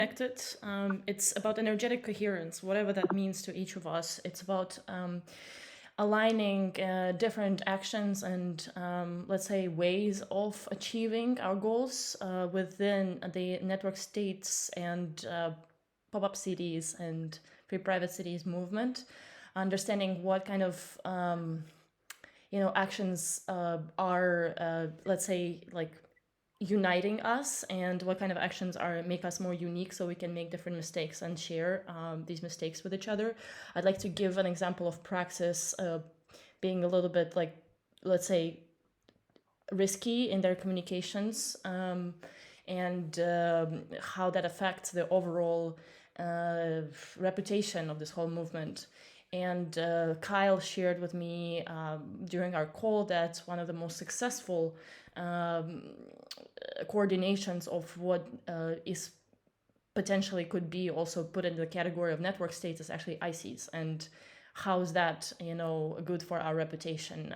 connected. It's about energetic coherence, whatever that means to each of us. It's about aligning different actions and, let's say, ways of achieving our goals within the network states and pop-up cities and free private cities movement. Understanding what kind of actions are, let's say, like uniting us, and what kind of actions are make us more unique, so we can make different mistakes and share these mistakes with each other. I'd like to give an example of Praxis being a little bit, like, let's say, risky in their communications, and how that affects the overall reputation of this whole movement. And Kyle shared with me during our call that one of the most successful coordinations of what is potentially could be also put in the category of network states is actually ICs. And how's that, good for our reputation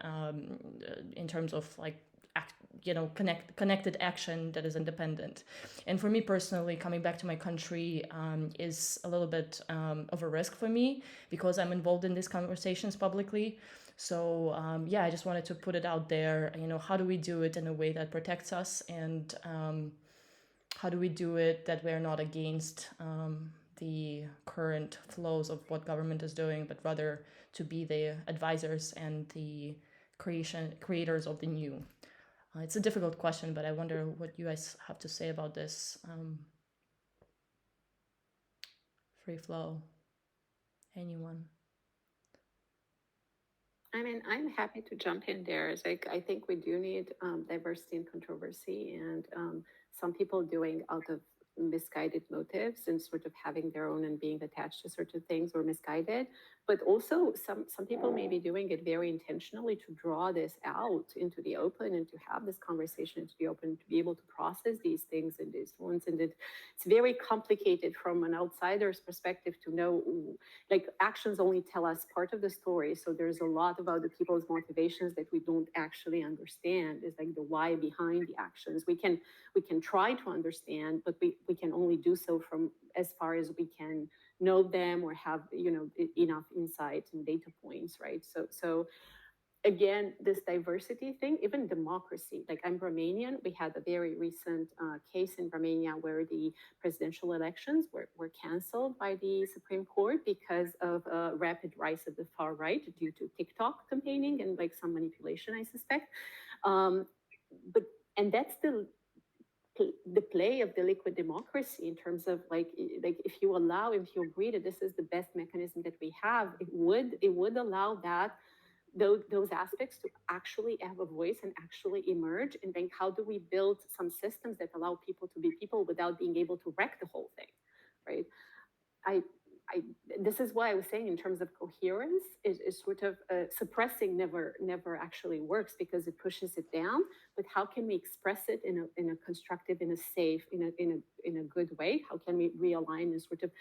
in terms of like, connected action that is independent. And for me personally, coming back to my country is a little bit of a risk for me, because I'm involved in these conversations publicly. So I just wanted to put it out there. How do we do it in a way that protects us, and how do we do it that we're not against the current flows of what government is doing, but rather to be the advisors and the creators of the new. It's a difficult question, but I wonder what you guys have to say about this. Free flow. Anyone? I mean, I'm happy to jump in there. It's like, I think we do need diversity and controversy, and some people doing out of misguided motives and sort of having their own and being attached to certain things or misguided. But also some people may be doing it very intentionally to draw this out into the open and to have this conversation into the open, to be able to process these things and these ones. And it's very complicated from an outsider's perspective to know, like, actions only tell us part of the story. So there's a lot about the people's motivations that we don't actually understand. Is like the why behind the actions. We can try to understand, but we can only do so from as far as we can know them or have enough insight and data points, right? So again, this diversity thing, even democracy, like, I'm Romanian. We had a very recent case in Romania where the presidential elections were canceled by the Supreme Court because of a rapid rise of the far right due to TikTok campaigning and like some manipulation, I suspect. But and that's the play of the liquid democracy in terms of like if you agree that this is the best mechanism that we have, it would allow that those aspects to actually have a voice and actually emerge. And then how do we build some systems that allow people to be people without being able to wreck the whole thing, right? This is why I was saying, in terms of coherence, is sort of suppressing never actually works, because it pushes it down. But how can we express it in a constructive, in a safe, in a good way? How can we realign and sort of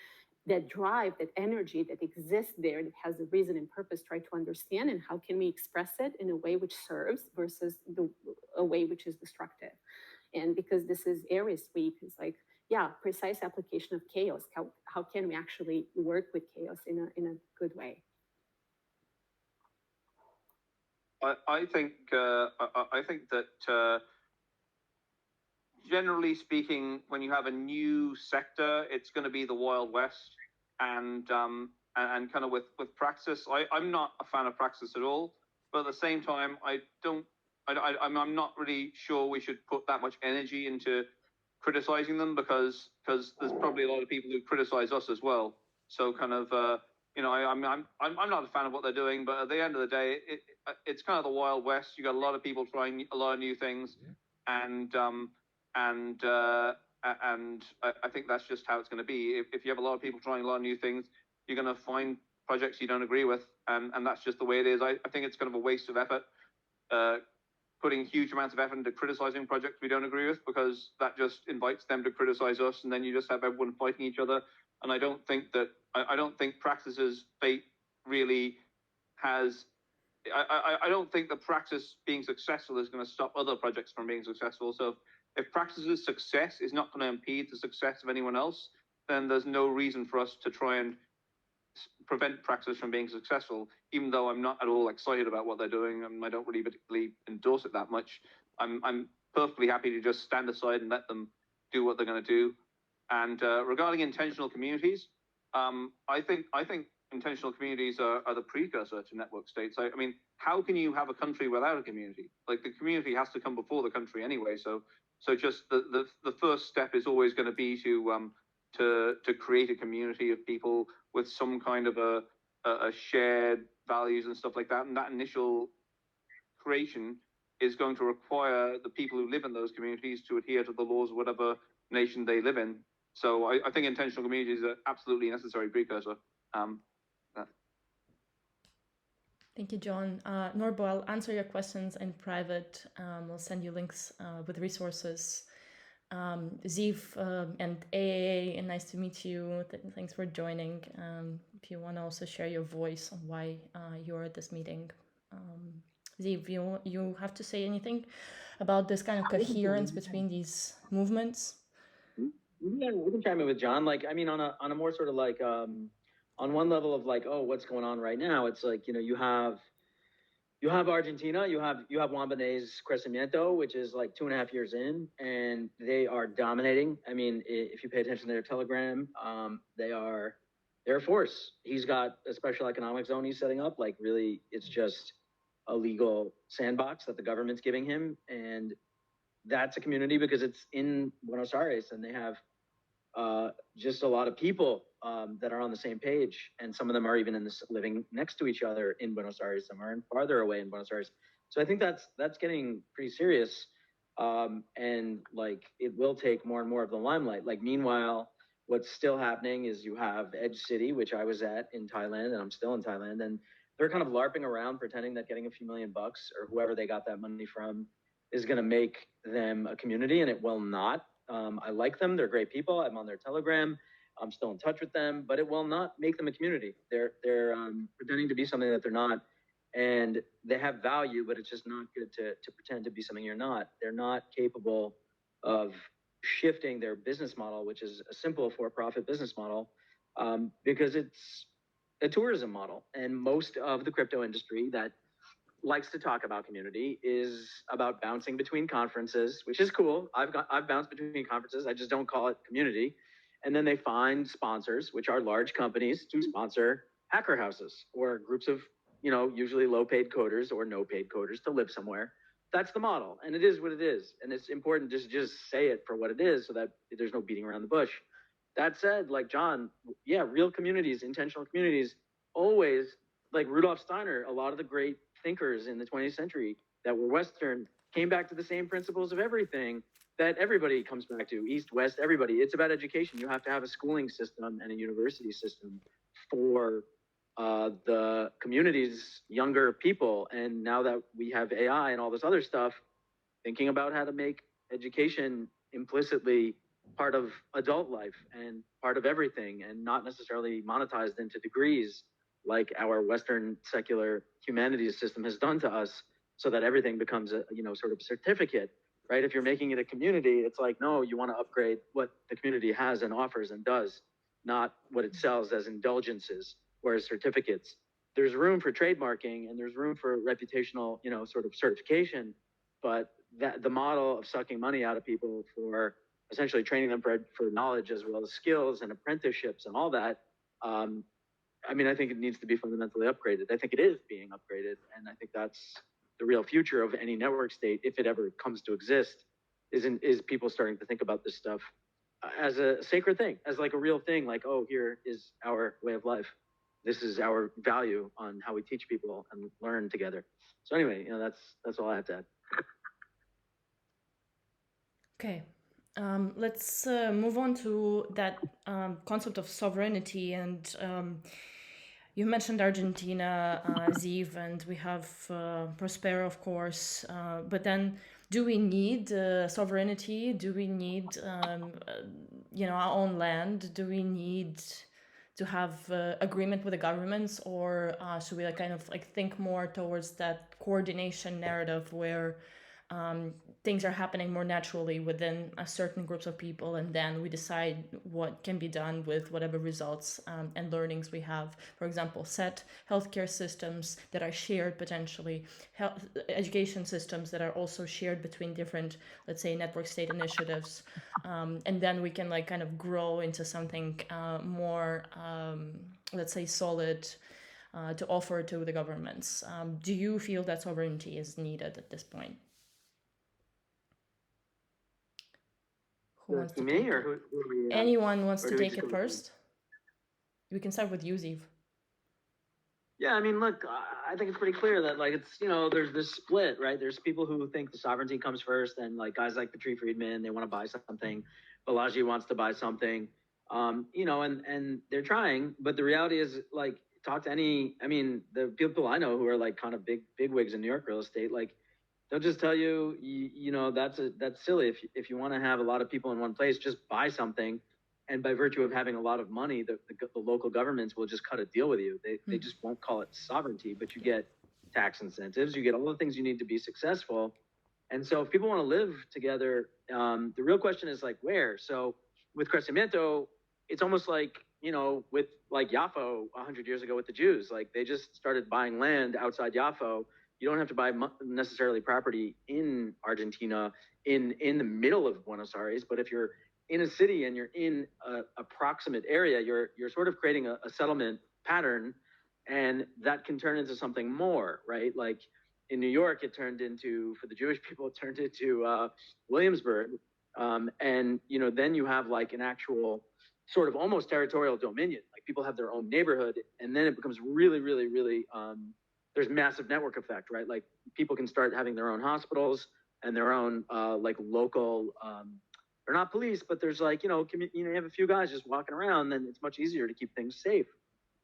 that drive, that energy that exists there, that has a reason and purpose, try to understand, and how can we express it in a way which serves versus a way which is destructive? And because this is Aries week, it's like, precise application of chaos. How can we actually work with chaos in a good way? I think that generally speaking, when you have a new sector, it's going to be the Wild West, and kind of with Praxis, I'm not a fan of Praxis at all, but at the same time, I'm not really sure we should put that much energy into criticizing them, because there's probably a lot of people who criticize us as well. So kind of I'm not a fan of what they're doing, but at the end of the day, it's kind of the Wild West. You got a lot of people trying a lot of new things, and I think that's just how it's going to be. If you have a lot of people trying a lot of new things, you're going to find projects you don't agree with, and that's just the way it is. I think it's kind of a waste of effort, putting huge amounts of effort into criticizing projects we don't agree with, because that just invites them to criticize us, and then you just have everyone fighting each other. And I don't think Praxis's fate really has. I don't think the Praxis being successful is going to stop other projects from being successful. So if Praxis's success is not going to impede the success of anyone else, then there's no reason for us to try and prevent Praxis from being successful, even though I'm not at all excited about what they're doing and I don't really particularly endorse it that much. I'm perfectly happy to just stand aside and let them do what they're going to do. And regarding intentional communities, I think intentional communities are the precursor to network states. I mean, how can you have a country without a community? Like, the community has to come before the country anyway. So just the first step is always going to be to create a community of people with some kind of a shared values and stuff like that. And that initial creation is going to require the people who live in those communities to adhere to the laws of whatever nation they live in. So I think intentional communities are absolutely necessary precursor. Thank you, John. Norbo, I'll answer your questions in private. I'll send you links with resources. Ziv and AAA, and nice to meet you. Thanks for joining. If you want to also share your voice on why you're at this meeting. Ziv, you have to say anything about this kind of coherence between these movements? Yeah, we can chime in with John. Like, I mean, on a more sort of like, on one level of like, oh, what's going on right now? It's like, you know, you have Argentina, you have Juan Benet's Crecimiento, which is like 2.5 years in, and they are dominating. I mean, if you pay attention to their telegram, they're a force. He's got a special economic zone he's setting up. Like, really, it's just a legal sandbox that the government's giving him, and that's a community because it's in Buenos Aires, and they have just a lot of people that are on the same page, and some of them are even living next to each other in Buenos Aires. Some are farther away in Buenos Aires. So I think that's getting pretty serious, and like it will take more and more of the limelight. Like, meanwhile, what's still happening is you have Edge City, which I was at in Thailand, and I'm still in Thailand, and they're kind of LARPing around, pretending that getting a few $million or whoever they got that money from is going to make them a community, and it will not. I like them. They're great people. I'm on their Telegram. I'm still in touch with them, but it will not make them a community. They're pretending to be something that they're not, and they have value, but it's just not good to pretend to be something you're not. They're not capable of shifting their business model, which is a simple for-profit business model, because it's a tourism model. And most of the crypto industry that likes to talk about community is about bouncing between conferences, which is cool. I've bounced between conferences. I just don't call it community. And then they find sponsors, which are large companies, to sponsor hacker houses or groups of, you know, usually low paid coders or no paid coders to live somewhere. That's the model, and it is what it is. And it's important to just say it for what it is so that there's no beating around the bush. That said, like John, yeah, real communities, intentional communities, always, like Rudolf Steiner, a lot of the great thinkers in the 20th century that were Western came back to the same principles of everything that everybody comes back to, East, West, everybody. It's about education. You have to have a schooling system and a university system for the community's younger people. And now that we have AI and all this other stuff, thinking about how to make education implicitly part of adult life and part of everything, and not necessarily monetized into degrees like our Western secular humanities system has done to us, so that everything becomes a, you know, sort of certificate, right? If you're making it a community, it's like, no, you want to upgrade what the community has and offers and does, not what it sells as indulgences or as certificates. There's room for trademarking and there's room for reputational, you know, sort of certification, but that the model of sucking money out of people for essentially training them for knowledge as well as skills and apprenticeships and all that, I mean, I think it needs to be fundamentally upgraded. I think it is being upgraded, and I think that's the real future of any network state, if it ever comes to exist, is people starting to think about this stuff as a sacred thing, as like a real thing, like, oh, here is our way of life. This is our value on how we teach people and learn together. So anyway, you know, that's all I have to add. Okay. Let's move on to that concept of sovereignty. And you mentioned Argentina, Ziv, and we have Prospero, of course. But then, do we need sovereignty? Do we need, you know, our own land? Do we need to have agreement with the governments, or should we like kind of like think more towards that coordination narrative where things are happening more naturally within a certain groups of people, and then we decide what can be done with whatever results and learnings we have. For example, set healthcare systems that are shared potentially, education systems that are also shared between different, let's say, network state initiatives, and then we can like kind of grow into something more, let's say, solid to offer to the governments. Do you feel that sovereignty is needed at this point? Who wants to me, take or it? who are we, Anyone wants or to do we take just it go- first? We can start with you, Ziv. Yeah, I mean, look, I think it's pretty clear that like it's, you know, there's this split, right? There's people who think the sovereignty comes first, and like guys like Patrice Friedman, they want to buy something. Balaji wants to buy something, you know, and they're trying, but the reality is like talk to any, I mean, the people I know who are like kind of big wigs in New York real estate, like they'll just tell you, you know, that's silly. If you want to have a lot of people in one place, just buy something, and by virtue of having a lot of money, the local governments will just cut a deal with you. They just won't call it sovereignty, but you get tax incentives, you get all the things you need to be successful. And so if people want to live together, the real question is like where. So with Crecimiento, it's almost like, you know, with like Yafo 100 years ago with the Jews, like they just started buying land outside Yafo. You don't have to buy necessarily property in Argentina in the middle of Buenos Aires, but if you're in a city and you're in a proximate area, you're sort of creating a settlement pattern, and that can turn into something more, right? Like in New York, it turned into, for the Jewish people, it turned into Williamsburg, and you know, then you have like an actual sort of almost territorial dominion. Like people have their own neighborhood, and then it becomes really, really, really. There's massive network effect, right? Like people can start having their own hospitals and their own like local. They're not police, but there's like, you know, you have a few guys just walking around, then it's much easier to keep things safe,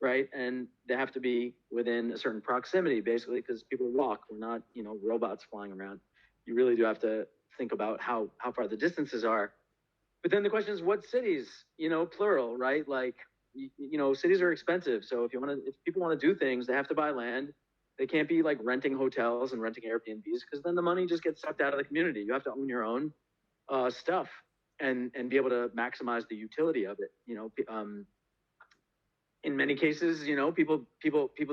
right? And they have to be within a certain proximity, basically, because people walk. We're not, you know, robots flying around. You really do have to think about how far the distances are. But then the question is, what cities? You know, plural, right? Like, you know, cities are expensive. So if people want to do things, they have to buy land. They can't be like renting hotels and renting Airbnbs, because then the money just gets sucked out of the community. You have to own your own stuff and be able to maximize the utility of it. You know, in many cases, you know, people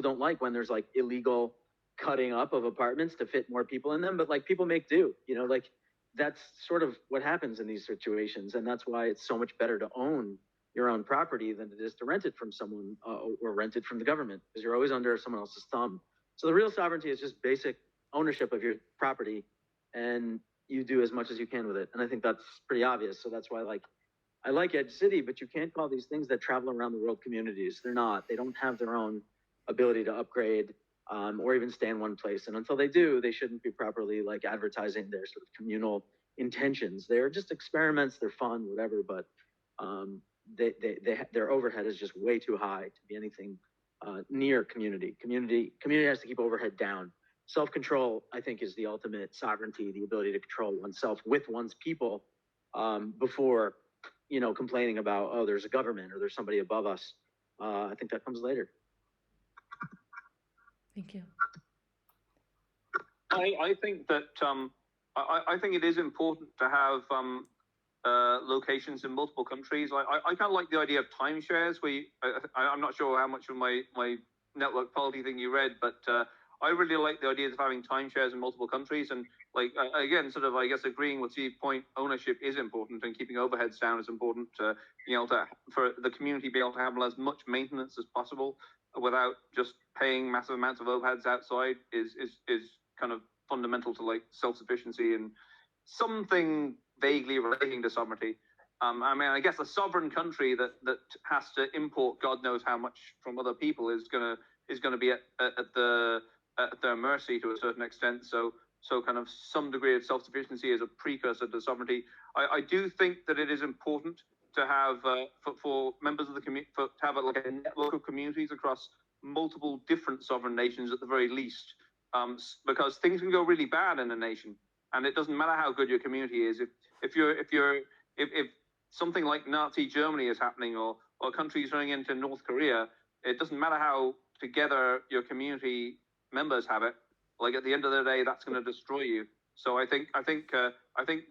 don't like when there's like illegal cutting up of apartments to fit more people in them, but like people make do. You know, like that's sort of what happens in these situations, and that's why it's so much better to own your own property than it is to rent it from someone or rent it from the government, because you're always under someone else's thumb. So the real sovereignty is just basic ownership of your property, and you do as much as you can with it. And I think that's pretty obvious. So that's why, like, I like Edge City, but you can't call these things that travel around the world communities. They're not. They don't have their own ability to upgrade or even stay in one place. And until they do, they shouldn't be properly like advertising their sort of communal intentions. They're just experiments. They're fun, whatever. But their overhead is just way too high to be anything near community. Community has to keep overhead down. Self-control, I think, is the ultimate sovereignty, the ability to control oneself with one's people before, you know, complaining about, oh, there's a government or there's somebody above us. I think that comes later. Thank you. I think that I think it is important to have locations in multiple countries. I kind of like the idea of timeshares. I'm not sure how much of my network policy thing you read, but I really like the idea of having timeshares in multiple countries. And like again, sort of, I guess, agreeing with Steve's point, ownership is important, and keeping overheads down is important. You know, for the community to be able to have as much maintenance as possible without just paying massive amounts of overheads outside is kind of fundamental to like self-sufficiency and something vaguely relating to sovereignty. I mean, I guess a sovereign country that has to import God knows how much from other people is gonna be at their mercy to a certain extent. So kind of some degree of self-sufficiency is a precursor to sovereignty. I do think that it is important to have for members of the community to have like a network of communities across multiple different sovereign nations at the very least, because things can go really bad in a nation, and it doesn't matter how good your community is. If something like Nazi Germany is happening, or countries running into North Korea, it doesn't matter how together your community members have it. Like at the end of the day, that's going to destroy you. So I think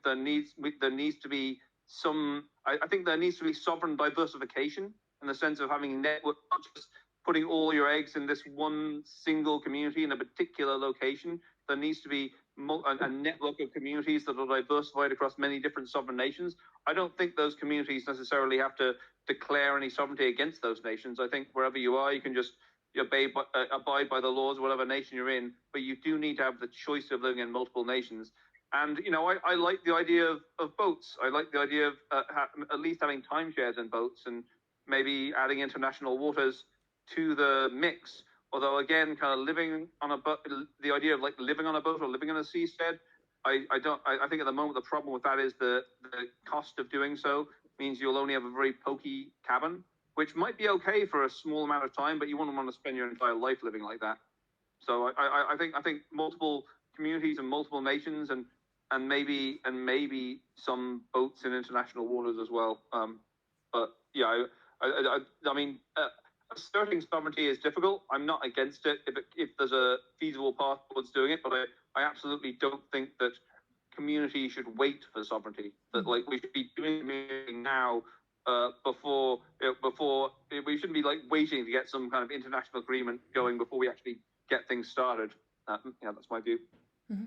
there needs to be some. I think there needs to be sovereign diversification in the sense of having network, not just putting all your eggs in this one single community in a particular location. There needs to be a network of communities that are diversified across many different sovereign nations. I don't think those communities necessarily have to declare any sovereignty against those nations. I think wherever you are, you can just abide by the laws of whatever nation you're in, but you do need to have the choice of living in multiple nations. And, I like the idea of boats. I like the idea of at least having timeshares in boats and maybe adding international waters to the mix. Although, again, kind of living on a boat, the idea of like living on a boat or living on a seastead, I think at the moment the problem with that is the cost of doing so means you'll only have a very pokey cabin, which might be okay for a small amount of time, but you wouldn't want to spend your entire life living like that. So I think multiple communities and multiple nations and maybe some boats in international waters as well. But yeah, I mean, asserting sovereignty is difficult. I'm not against it if there's a feasible path towards doing it, but I absolutely don't think that community should wait for sovereignty. That like we should be doing it now before we shouldn't be like waiting to get some kind of international agreement going before we actually get things started. That's my view. Mm-hmm.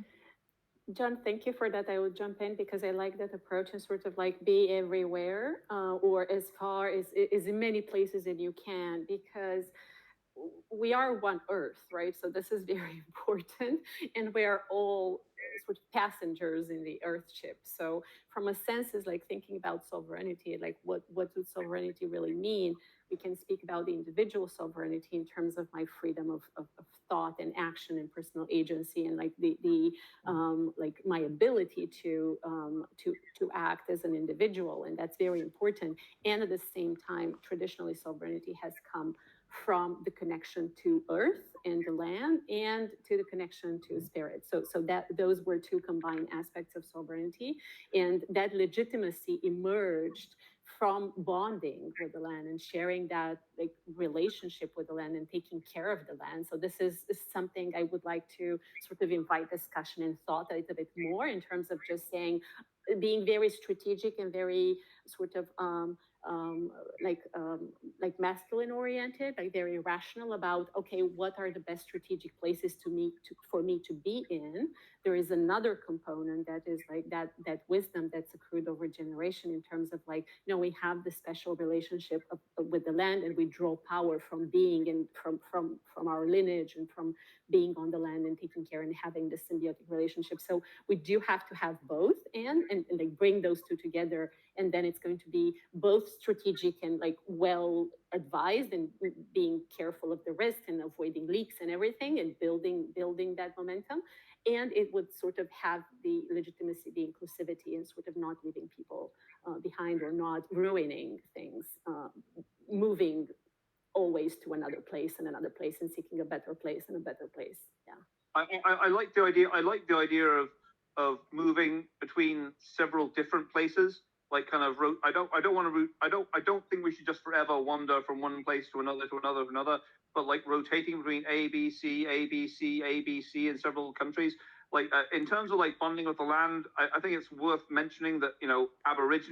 John, thank you for that. I will jump in because I like that approach and sort of like be everywhere or as far as in many places that you can, because we are one Earth, right? So this is very important, and we are all sort of passengers in the Earth ship. So from a sense, is like thinking about sovereignty, like what does sovereignty really mean? We can speak about the individual sovereignty in terms of my freedom of thought and action and personal agency, and like the like my ability to act as an individual, and that's very important. And at the same time, traditionally, sovereignty has come from the connection to earth and the land and to the connection to spirit. So that those were two combined aspects of sovereignty, and that legitimacy emerged from bonding with the land and sharing that like relationship with the land and taking care of the land. So this is something I would like to sort of invite discussion and thought a little bit more in terms of just saying, being very strategic and very sort of like masculine oriented, like very rational about, okay, what are the best strategic places for me to be in. There is another component that is like that wisdom that's accrued over generation in terms of like, we have the special relationship with the land, and we draw power from being and from our lineage and from being on the land and taking care and having this symbiotic relationship. So we do have to have both and like bring those two together, and then it's going to be both strategic and like well advised and being careful of the risks and avoiding leaks and everything and building that momentum. And it would sort of have the legitimacy, the inclusivity, and sort of not leaving people behind or not ruining things, moving always to another place and another place and seeking a better place and a better place. Yeah. I like the idea. I like the idea of moving between several different places. Like kind of I don't want to route. I don't think we should just forever wander from one place to another to another to another. But like rotating between A, B, C, A, B, C, A, B, C in several countries. Like in terms of like bonding with the land, I think it's worth mentioning that Aborigines